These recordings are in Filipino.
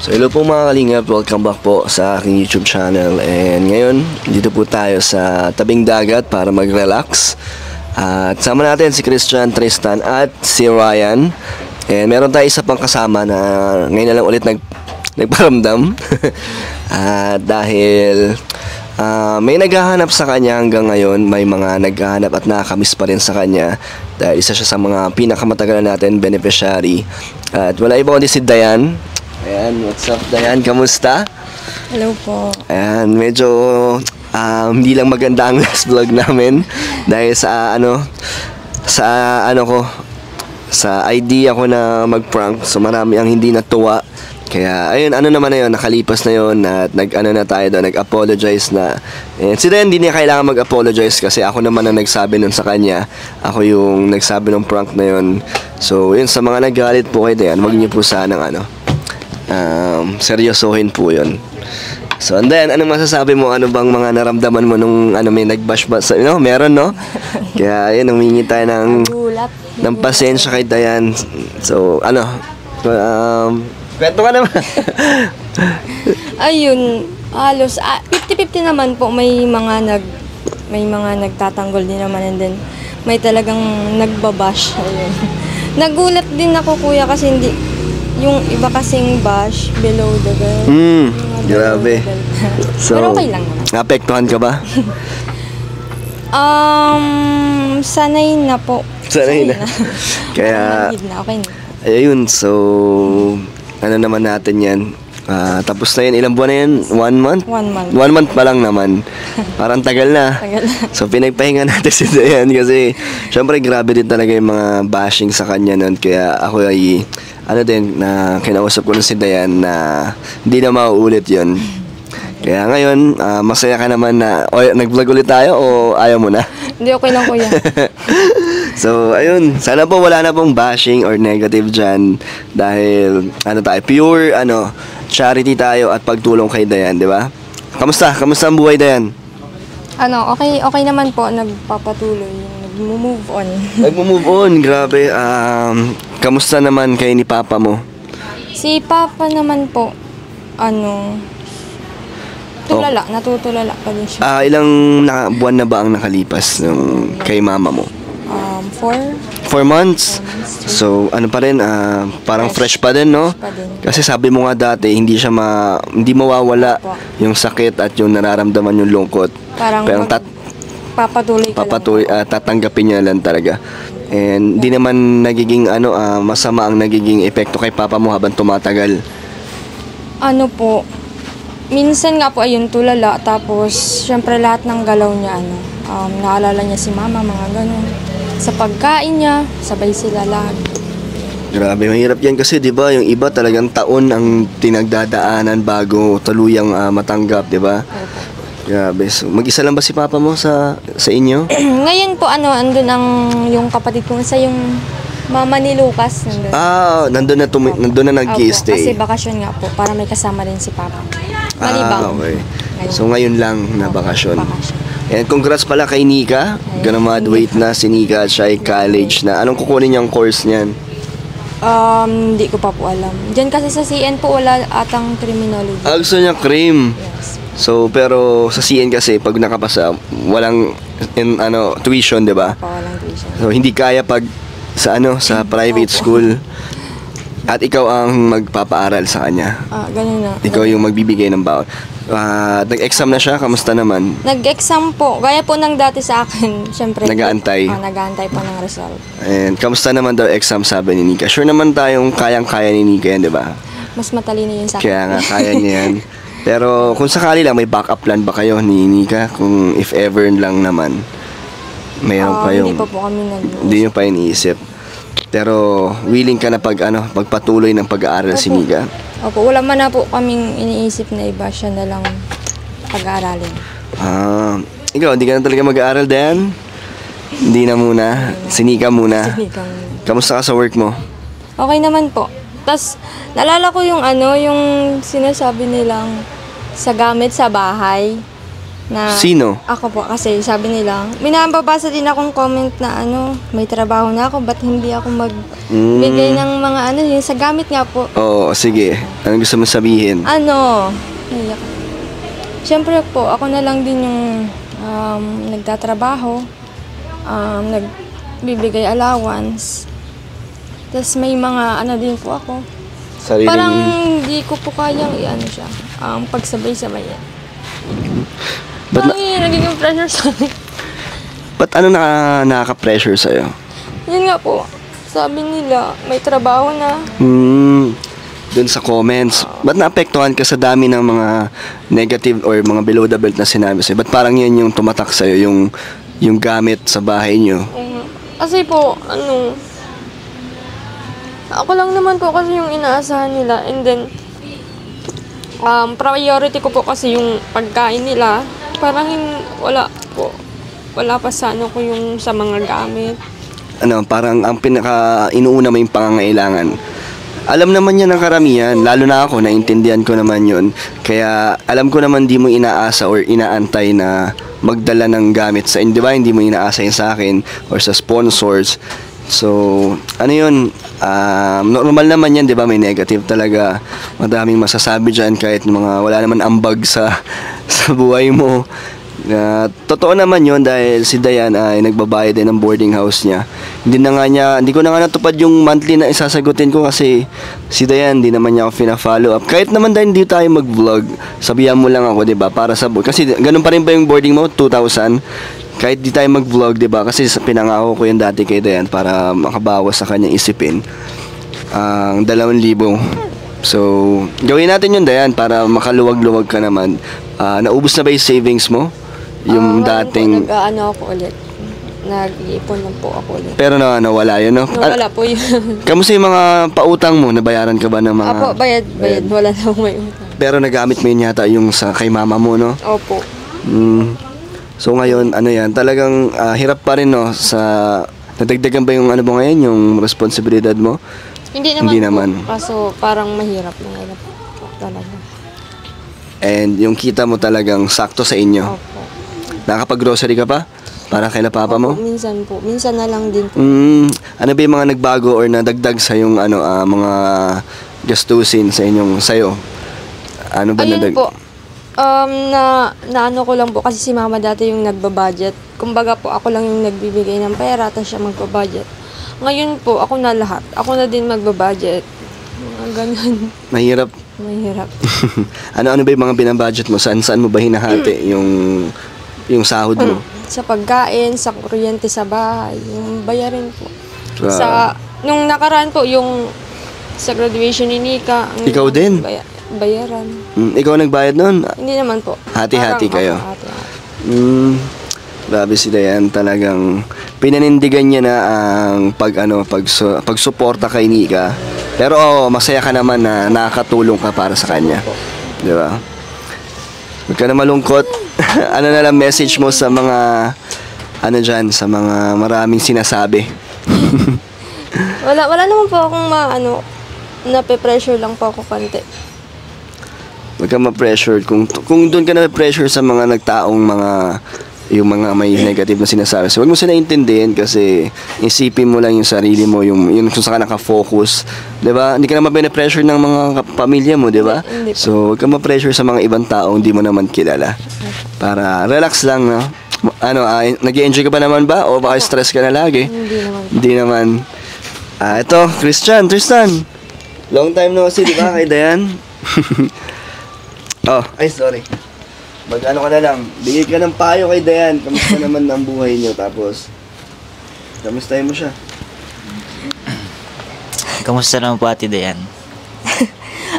So hello po mga kalingap, welcome back po sa aking YouTube channel. And ngayon, dito po tayo sa tabing dagat para mag-relax. At sama natin si Christian, Tristan at si Ryan. And meron tayo isa pang kasama na ngayon na lang ulit nagparamdam. Dahil may naghahanap sa kanya hanggang ngayon. May mga naghahanap at nakakamiss pa rin sa kanya. Dahil isa siya sa mga pinakamatagal natin beneficiary. At wala iba kundi si Dayan. Ayan, what's up Dayan? Kamusta? Hello po. Ayan, medyo hindi lang maganda ang last vlog namin dahil sa idea ko na mag-prank. So marami ang hindi natuwa. Kaya ayun, nakalipas na yun at nag-apologize na. And si Dayan hindi niya kailangan mag-apologize kasi ako naman ang nagsabi nun sa kanya. Ako yung nagsabi ng prank na yun. So yun, sa mga nagalit po kay Dayan, wag niyo po sanang seryosohin po yun. So and then, anong masasabi mo? Ano bang mga naramdaman mo nung may nag-bash ba sa, meron, no? Kaya ayun, humingi tayo ng pasensya kay Dayan. So kwento ka naman. Ayun, halos 50-50 naman po. May mga nagtatanggol din naman, and then may talagang nagbabash. Ayun. Nagulat din ako, kuya, kasi hindi yung iba kasing bash below the belt. Grabe. So, pero okay lang naman. Naapektuhan ka ba? Sanay na po. Sanay na. Kaya, okay na. Ayun, so, naman natin yan. Tapos na yun, ilang buwan na yan? 1 month? 1 month. 1 month pa lang naman. Parang tagal na. So, pinagpahinga natin si Dayan kasi, syempre, grabe din talaga yung mga bashing sa kanya nun. Kaya ako ay, na kinausap ko nun si Dayan na hindi na mauulit yun. Kaya ngayon, masaya ka naman na, nag-vlog ulit tayo o ayaw mo na? Hindi, okay lang, kuya. So, ayun, sana po wala na pong bashing or negative dyan dahil, pure, charity tayo at pagtulong kay Dayan, di ba? Kamusta? Kamusta ang buhay, Dayan? Okay naman po, nagpapatuloy, nag-move on. Nag-move on, grabe. Kamusta naman kayo ni Papa mo? Si Papa naman po, natutulala pa din siya. Ilang buwan na ba ang nakalipas kay mama mo? 4 months? So, pa rin, parang fresh pa din, no? Kasi sabi mo nga dati, hindi mawawala yung sakit at yung nararamdaman yung lungkot. Parang papatuloy, tatanggapin niya lang talaga. And hindi naman nagiging masama ang nagiging epekto kay Papa mo habang tumatagal. Minsan nga po ayun, tulala, tapos syempre lahat ng galaw niya naalala niya si mama, mga ganun. Sa pagkain niya, sabay sila lahat. Grabe, mahirap yan kasi 'di ba, yung iba talagang taon ang tinagdadaanan bago tuluyang matanggap, 'di ba? Grabe. So, mag-isa lang ba si Papa mo sa inyo? Ngayon po andun yung kapatid ko, yung mama ni Lucas nandun. Nandun na nag-i-stay. Kasi bakasyon nga po, para may kasama din si Papa. Malibang. Okay. So ngayon lang na bakasyon. And congrats pala kay Nika. Graduate na si Nika at siya ay college na. Anong kukunin niyang course niyan? Hindi ko pa po alam. Diyan kasi sa CN po wala atang criminology. Gusto niya crim. Yes. So pero sa CN kasi pag nakapasa walang tuition, 'di ba? Walang tuition. So hindi kaya pag sa private school. At ikaw ang magpapaaral sa kanya. Ganun na. Ikaw yung magbibigay ng baon. Nag-exam na siya, kamusta naman? Nag-exam po. Gaya po ng dati sa akin, syempre. Nag-aantay. Nag-aantay po ng result. And kamusta naman daw exam, sabi ni Nika? Sure naman tayong kayang-kaya ni Nika yan, di ba? Mas matalino yun sa akin. Kaya nga, kaya niya yan. Pero kung sakali lang, may backup plan ba kayo ni Nika? Kung if ever lang naman, mayroon kayong... Hindi pa po kami Hindi nyo pa iniisip. Pero willing ka na pagpatuloy ng pag-aaral si Nika? Opo, wala man na po kaming iniisip na iba, siya na lang pag-aaralin. Ikaw, hindi ka na talaga mag-aaral, Dan? Hindi na muna. Si Nika muna. Kamusta ka sa work mo? Okay naman po. Tapos, nalala ko yung sinasabi nilang sa gamit sa bahay. Na, Sino? Ako po, kasi sabi nila, may nababasa din akong comment na may trabaho na ako, ba't hindi ako magbigay ng mga yung sa gamit nga po. Oo, sige. Anong gusto mo sabihin? Naiyak. Siyempre po, ako na lang din yung nagtatrabaho, nagbibigay allowance. Tapos may mga din po ako. Sariling... Parang hindi ko po kayang siya, pagsabay-sabay yan. Parang nagiging pressure sa akin. Ba't ano nakaka-pressure sa'yo? Yun nga po, sabi nila, may trabaho na. Dun sa comments, ba't naapektuhan ka sa dami ng mga negative or mga below the belt na sinabi sa'yo? Ba't parang yan yung tumatak sa'yo, yung gamit sa bahay nyo? Kasi po, ako lang naman po kasi yung inaasahan nila, and then, priority ko po kasi yung pagkain nila. Parang wala po. Wala pa sa ko yung sa mga gamit. Parang ang inuuna mo yung pangangailangan. Alam naman yan ng karamihan, lalo na ako, naintindihan ko naman yun. Kaya alam ko naman di mo inaasa or inaantay na magdala ng gamit sa, di ba? Hindi mo inaasa yun sa akin or sa sponsors. So, normal naman yan, di ba? May negative talaga. Madaming masasabi dyan kahit wala naman ambag sa buhay mo. Totoo naman yun dahil si Dayan ay nagbabayad din ng boarding house niya. Hindi ko na nga natupad yung monthly na isasagutin ko kasi si Dayan, hindi naman niya ako fina-follow up. Kahit naman dahil hindi tayo mag-vlog, sabihan mo lang ako, di ba? Para sa kasi ganun pa rin ba yung boarding mo? 2,000? Kahit di tayo mag-vlog, di ba? Kasi pinangako ko yun dati kay Dayan para makabawas sa kanyang isipin. Ang 2,000. So, gawin natin yun, Dayan, para makaluwag-luwag ka naman. Naubos na ba yung savings mo? Yung dating... Ako ulit. Nag-iipon lang po ako ulit. Pero nawala yun, no? Nawala po yun. Kamusta yung mga pautang mo? Nabayaran ka ba ng mga... Apo, bayad. Wala na akong may utang. Pero nagamit mo yun yata yung kay mama mo, no? Opo. So ngayon, talagang hirap pa rin, no? Nadagdagan ba yung mo ngayon, yung responsibilidad mo? Hindi naman. Kaso parang mahirap po talaga. And yung kita mo talagang sakto sa inyo. Opo. Nakapag-grocery ka pa? Para kay papa mo? Minsan po. Minsan na lang din po. Ano ba yung mga nagbago or nadagdag sa yung mga gastusin sa'yo? Ano ba Ayun po. Naano ko lang po kasi si mama dati yung nagbabudget. Kumbaga po ako lang yung nagbibigay ng pera tapos siya magbabudget. Ngayon po ako na lahat. Ako na din magbabudget. Ganun. Mahirap. Ano ba yung mga binabudget mo? Saan mo ba hinahati yung sahod mo? Sa pagkain, sa kuryente sa bahay, yung bayarin po. Wow. Nung nakaraan po, yung sa graduation ni Nika. Ikaw din? Bayaran. Ikaw nagbayad nun? Hindi naman po. Hati-hati kayo? Hati-hati. Grabe si Dayan, talagang pinanindigan niya na ang pagsuporta kay Nika. Pero masaya ka naman na nakakatulong ka para sa kanya. Di ba? Huwag ka na malungkot. Ano na lang message mo sa mga sa mga maraming sinasabi? Wala naman po akong nape-pressure lang po ako konti. Huwag ka ma-pressure. Kung doon ka na-pressure sa mga nagtaong yung mga may negative na sinasabi. So, huwag mo sila intindihin kasi isipin mo lang yung sarili mo, yung kung saan ka nakafocus. Diba? Hindi ka naman pina-pressure ng mga pamilya mo, diba? So, huwag ka ma-pressure sa mga ibang tao hindi mo naman kilala. Para relax lang, no? Nag-i-enjoy ka ba naman ba? O baka stress ka na lagi? Hindi naman. Ito, Tristan. Long time no see, diba, kay Dayan? Sorry. Ka na lang, bigay ka ng payo kay Dayan. Kamusta naman ang buhay niyo? Tapos, kamustahin mo siya? Kamusta naman po, Ate Dayan?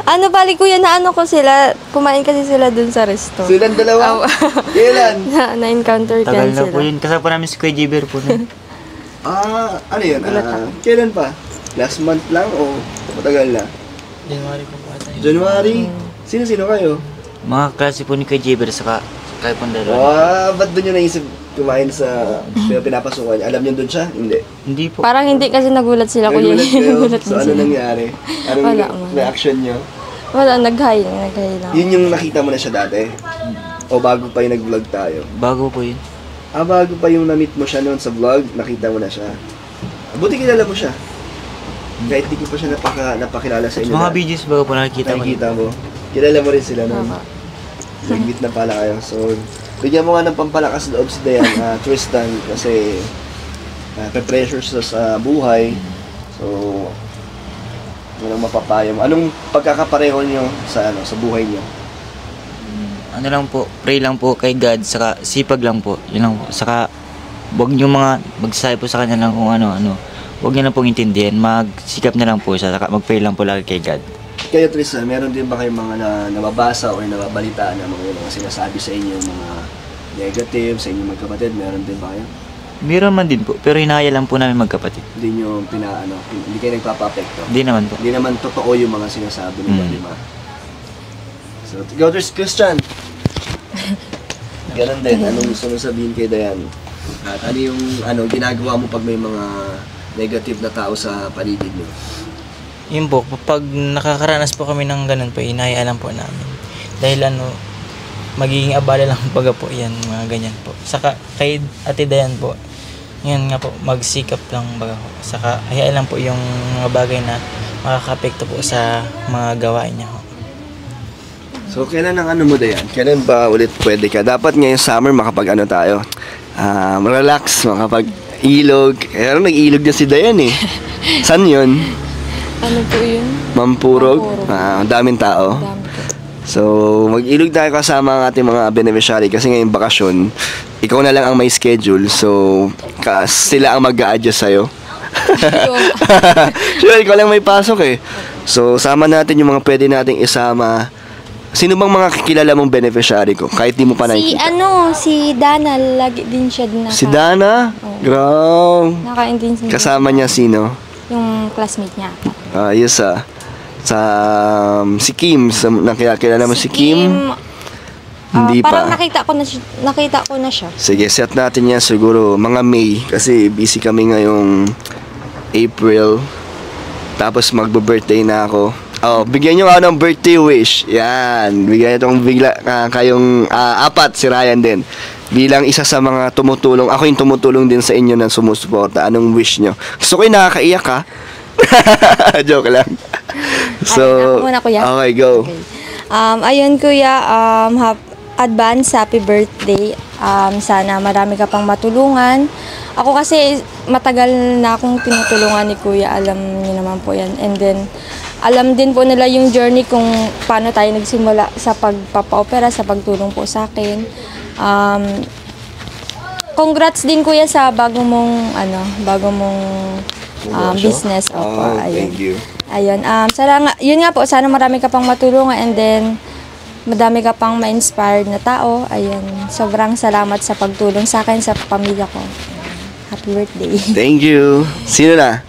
Bali kuya, ko sila. Kumain kasi sila dun sa resto. Silang dalawa? Kailan? Na-encounter ka Tagal sila. na po yun. Kasama po namin si Kuya Jiber po nun. Ano yun? Kailan pa? Last month lang o matagal na? January po po ata yun. January? Sino-sino kayo? Mga klase po ni Kuya Jiber saka kayo pong dalawa. Ba't doon yung naisip kumain sa pinapasukan? Alam niyo doon siya? Hindi. Hindi po. Parang hindi kasi nagulat sila kuya. Nagulat kayo? So ano nangyari? Anong reaction niyo? Wala, nag-hi lang. Yun yung nakita mo na siya dati? O bago pa yung nag-vlog tayo? Bago po yun. Bago pa yung na-meet mo siya noon sa vlog, nakita mo na siya. Buti kilala mo siya. Kahit di ko pa siya napakilala sa Sa inyo. mga videos bago po nakikita ko. Nakikita mo. Kilala mo rin sila noon. Nag-meet na pala kayo. So, bigyan mo nga ng pampalakas loob si Dayan, Tristan, kasi pe-pressure sa buhay. So, walang mapapayo. Anong pagkakapareho niyo sa buhay niyo? Ano lang po, pray lang po kay God, saka sipag lang po. Yun lang po. Saka, huwag niyo mga magsasabi po sa kanya lang kung ano. Huwag niyo na pong intindihan. Magsikap na lang po siya, saka mag-pray lang po lagi kay God. Kayo, Tristan, meron din ba kayong mga nababasa o nababalitaan na mga sinasabi sa inyo, mga negative sa inyong magkapatid? Meron din ba kayo? Meron man din po, pero hinahaya lang po namin magkapatid. Hindi nyo hindi kayo nagpapapekto? Hindi naman po. Hindi naman totoo yung mga sinasabi nila, di ba? So, go Christian! Ganon din, anong gusto mo sabihin kay Dayan? At ano yung ginagawa mo pag may mga negative na tao sa paligid mo? Yun po, pag nakakaranas po kami ng ganun po, hinahayaan po namin. Dahil magiging abala lang baga po yan, mga ganyan po. Saka kay Ate Dayan po, yun nga po, magsikap lang baga po. Saka hayaan lang po yung mga bagay na makakapekto po sa mga gawain niya po. So, kailan ang mo Dayan? Kailan ba ulit pwede ka? Dapat ngayong summer makapag tayo? Relax, makapag-ilog. Nag-ilog na si Dayan eh. Saan yun? Ano po yun? Mampurog? Mampurog. Daming tao. Dami po. So, mag-ilog tayo kasama ang ating mga beneficiary kasi ngayong bakasyon, ikaw na lang ang may schedule. So, sila ang mag-a-adjust sa'yo. Sure, ikaw lang may pasok eh. So, sama natin yung mga pwede nating isama. Sino bang mga kilala mong beneficiary ko? Kahit di mo pa nakikita. Si Dana, lagi din siya Si Dana? Oo. Grabe. Nakain din siya. Kasama niya sino? Yung classmate niya. Yes si Kim. Nakilala mo si Kim? Hindi parang pa. nakita ko na siya. Sige, set natin yan siguro mga May. Kasi busy kami ngayong April. Tapos magbo-birthday na ako. Bigyan nyo ako ng birthday wish. Yan. Bigyan nyo kayong apat, si Ryan din. Bilang isa sa mga tumutulong. Ako yung tumutulong din sa inyo na sumusuporta. Anong wish nyo? Gusto ko yung nakakaiyak ha. Joke lang. So, ako muna, kuya. Okay, go. Okay. Ayun kuya, advance happy birthday. Sana marami ka pang matulungan. Ako kasi matagal na akong tinutulungan ni kuya, alam niyo naman po yan. And then, alam din po nila yung journey kung paano tayo nagsimula sa pagpapa-opera, sa pagtulong po sa akin. Congrats din kuya sa bago mong business. Opo, ayun. Thank you. Ayun, yun nga po, sana marami ka pang matulungan and then madami ka pang ma-inspired na tao. Ayun, sobrang salamat sa pagtulong sa akin, sa pamilya ko. Happy birthday. Thank you. Sino na?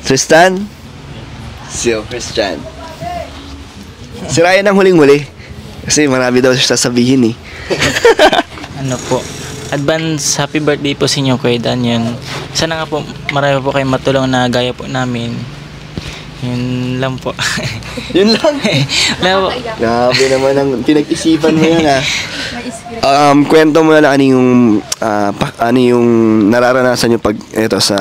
Tristan? Si Christian. Si Ryan ang huling-huli. Kasi marami daw siya sasabihin eh. Ano po, advance happy birthday po sa inyo, Kuya Dan. Yun. Sana nga po marami po kayong matulong na gaya po namin. Yun lang po. Yun lang. Wala po. Grabe naman ang pinag-isipan mo yan ah. Kwento mo na lang ano yung nararanasan nyo pag ito sa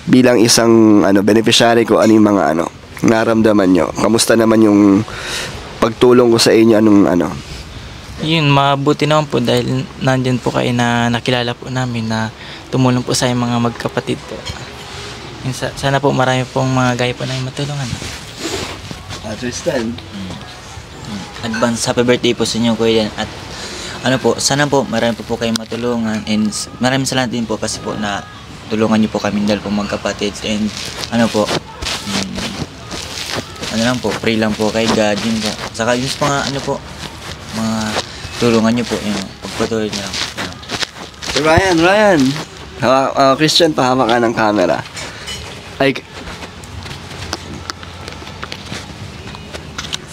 bilang isang beneficiary ko, ano yung mga naramdaman nyo. Kamusta naman yung pagtulong ko sa inyo, Yun, mabuti naman po dahil nandyan po kayo na nakilala po namin na tumulong po sa mga magkapatid po. Yun, sana po marami pong mga gaya po na matulungan. Tristan. Advance happy birthday po sa inyo, Kuya Dan. At sana po marami po kayong matulungan. And maraming salamat din po kasi po na tulungan niyo po kami dahil po magkapatid. And pray lang po kay God. Yun po. Saka yun sa mga tulungan niyo po. Yun, pagpatuloy niyo lang. Si Ryan. Christian, pahamak ka ng camera.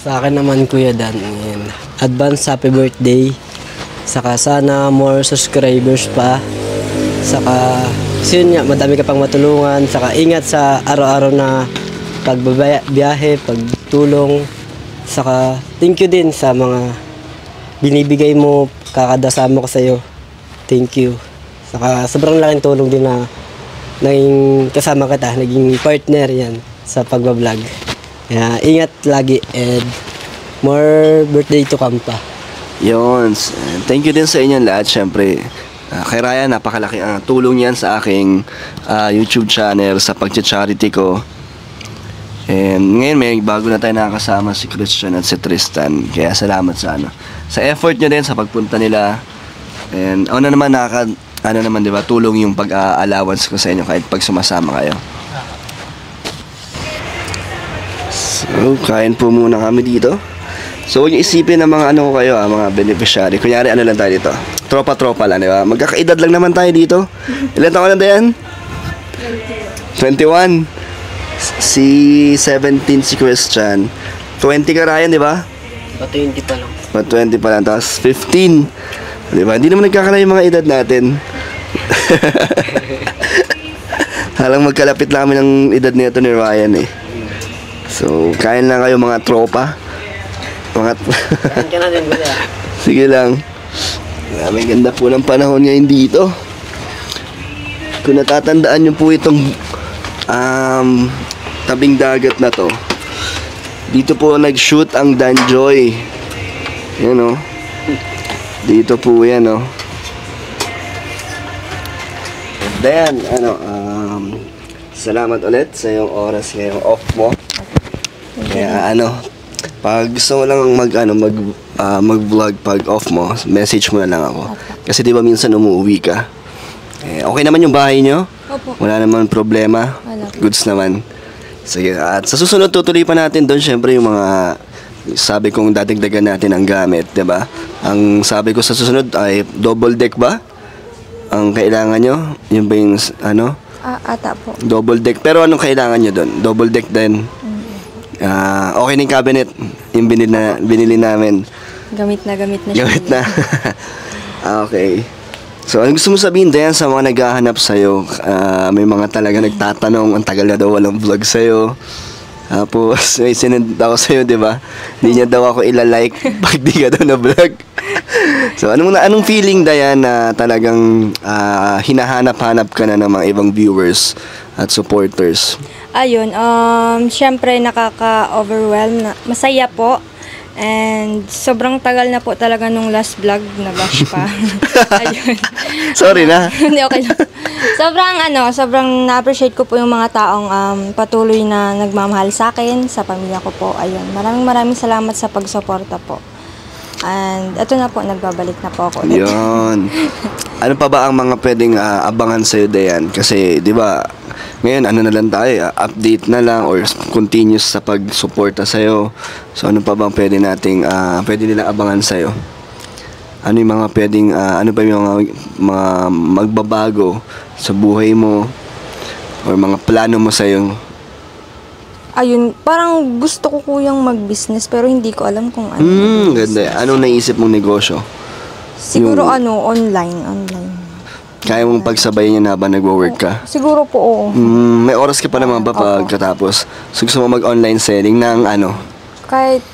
Sa akin naman, Kuya Dan, advance happy birthday. Saka sana more subscribers pa. Saka yun nga, madami ka pang matulungan. Saka ingat sa araw-araw na pagbabiyahe, pagtulong. Saka thank you din sa mga binibigay mo kakadasama ko sa'yo. Thank you. Saka sobrang laking tulong din na naging kasama kita, naging partner yan sa pagbablog. Kaya ingat lagi and more birthday to come pa. Yun. Thank you din sa inyong lahat. Siyempre, kay Ryan, napakalaki ang tulong yan sa aking YouTube channel, sa pag-charity ko. And ngayon may bago na tayo nakakasama, si Christian at si Tristan. Kaya salamat sa effort nyo din sa pagpunta nila. And ano naman di ba, tulong yung pag-allowance ko sa inyo kahit pag sumasama kayo. So, kain po muna kami dito. So, huwag niyo isipin ng mga ano ko kayo, mga beneficiary. Kunyari, ano lang tayo dito. Tropa-tropa lang, di ba? Magkakaedad lang naman tayo dito. Ilan taon na yan? 21. Si 17, si Christian. 20 ka, Ryan, di ba? 20 pa lang. 20 pa lang. Tapos 15. Di ba? Hindi naman nagkakala yung mga edad natin. Halang magkalapit lang kami ng edad nito ni Ryan eh. So, kain lang kayo mga tropa. Kain ka na din, kuya. Sige lang. May ganda po ng panahon ngayon dito. Kung natatandaan nyo po itong tabing dagat na to, dito po nag-shoot ang Danjoy. Yan o. Dito po yan o. Dayan, salamat ulit sa iyong oras ngayong off mo. Kaya pag gusto mo lang mag-vlog pag off mo, message mo na lang ako. Kasi di ba minsan umuwi ka? Okay naman yung bahay nyo? Opo. Wala naman problema? Wala. Goods naman. Sige, at sa susunod tutuloy pa natin doon syempre yung mga sabi kong dadagdagan natin ang gamit, di ba? Ang sabi ko sa susunod ay double deck ba? Ang kailangan nyo? Yun ba yung Ata po. double deck. Pero anong kailangan nyo doon? Double deck din. Okay na yung cabinet. Yung binili namin. Gamit na siya. Gamit na. Okay. So, ano gusto mo sabihin, Dayan, sa mga naghahanap sa'yo? May mga talaga nagtatanong, ang tagal na daw walang vlog sa'yo. Tapos, may sinend ako sa'yo, di ba? Hindi niya daw ako ilalike pag di ka daw na-vlog. So, anong feeling, Dayan, na talagang hinahanap-hanap ka na ng mga ibang viewers at supporters? Ayun, syempre nakaka-overwhelm na. Masaya po. And sobrang tagal na po talaga nung last vlog na bash pa. Ayun. Sorry na. Hindi, okay lang. Sobrang na-appreciate ko po yung mga taong patuloy na nagmamahal sa akin, sa pamilya ko po. Ayun. Maraming salamat sa pagsuporta po. And ito na po, nagbabalik na po ako. Yun. Ano pa ba ang mga pwedeng abangan sa'yo, Dayan? Kasi, di ba, ngayon, na lang tayo, update na lang or continuous sa pag-suporta sa'yo. So, ano pa bang pwede nilang abangan sa'yo? Ano yung mga pwedeng, ano ba yung mga magbabago sa buhay mo or mga plano mo sa'yo? Ayun, parang gusto ko kuyang mag-business pero hindi ko alam kung ano. Ganda. Anong naisip mong negosyo? Siguro online. Kaya mong pagsabayin yan habang nagwo-work ka? Siguro po, oo. May oras ka pa naman ba pagkatapos? So gusto mo mag-online selling ng ano? Kahit,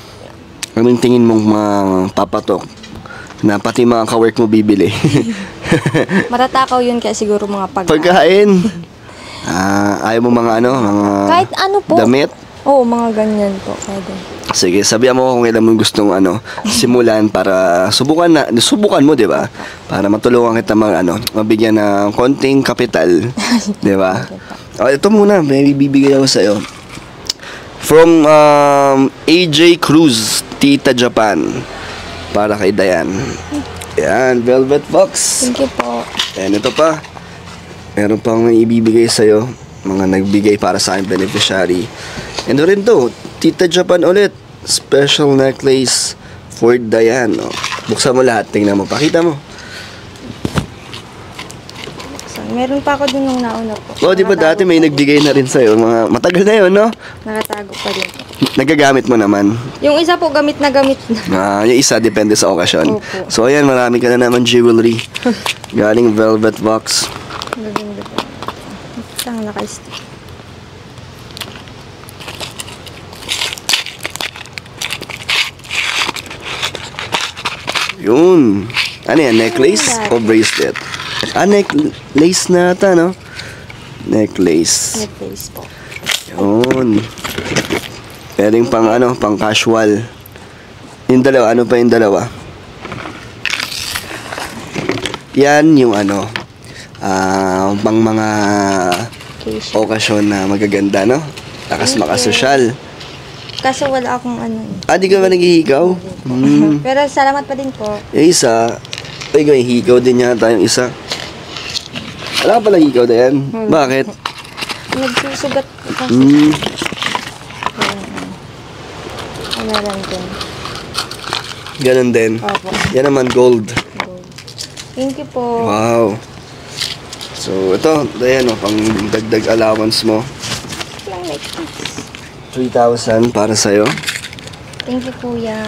Anong tingin mong papatok na pati mga ka-work mo bibili? matatakaw yun kaya siguro mga Pagkain! Ayaw mo mga Kahit ano po. damit? Oo, mga ganyan po. Pwede. Sige, sabihan mo kung kailan mo gustong simulan para subukan mo, 'di ba? Para matulungan kita mabigyan ng konting kapital, 'di ba? Ito muna, may bibigay ako sa iyo. From AJ Cruz, Tita Japan. Para kay Dayan. Yan, Velvet Box. Thank you po. And ito pa. Meron pang ibibigay sa iyo, mga nagbigay para sa akin beneficiary. And rin to, Tita Japan ulit. Special necklace for Dayan. Buksan mo lahat. Tingnan mo. Pakita mo. So, meron pa ako dun nung nauna po. Di ba dati may nagbigay na rin sa'yo? Mga matagal na yun, no? Nakatago pa rin. Nagagamit mo naman. Yung isa po, gamit na. Yung isa, depende sa okasyon. Opo. So, ayan, marami ka na naman jewelry. Galing Velvet Box. Gaganda po. Saan naka-stick? Yun. Ano yan? Necklace o bracelet? Necklace na ata, no? Necklace. Necklace po. Yun. Pwedeng pang ano, pang casual. Yung dalawa, ano pa yung dalawa? Yan yung ano, pang mga Occasion. okasyon na magaganda, no? Takas makasosyal. Kaso wala akong ano. Di ka ba naghihigaw? Pero salamat pa din po. Yung isa, ikaw yung higaw din yata yung isa. Wala ka pala higaw na yan? Bakit? Nagsusugat kasi. Meron din. Ganun din. Opo. Yan naman gold. Thank you po. Wow. So, ito, ayan o, pang dagdag allowance mo. Lang like this. 3,000 para sa'yo. Thank you, kuya.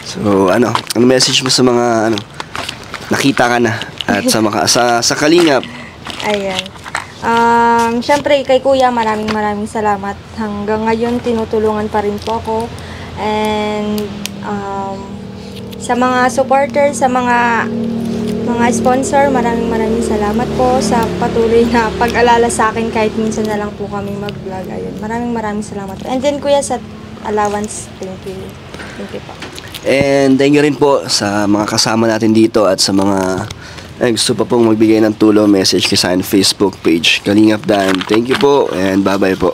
So, ano message mo sa mga, nakita ka na at sa Kalingap? Ayan. Siyempre, kay kuya, maraming salamat. Hanggang ngayon, tinutulungan pa rin po ako. And, sa mga supporters, sa mga sponsor, maraming salamat po sa patuloy na pag-alala sa akin kahit minsan na lang po kami mag-vlog. Ayun. Maraming salamat po. And then, kuya, sa allowance, thank you. Thank you po. And thank you rin po sa mga kasama natin dito at sa mga gusto pa pong magbigay ng tulong, message kay sa Facebook page Kalingap Dan. Thank you po and bye-bye po.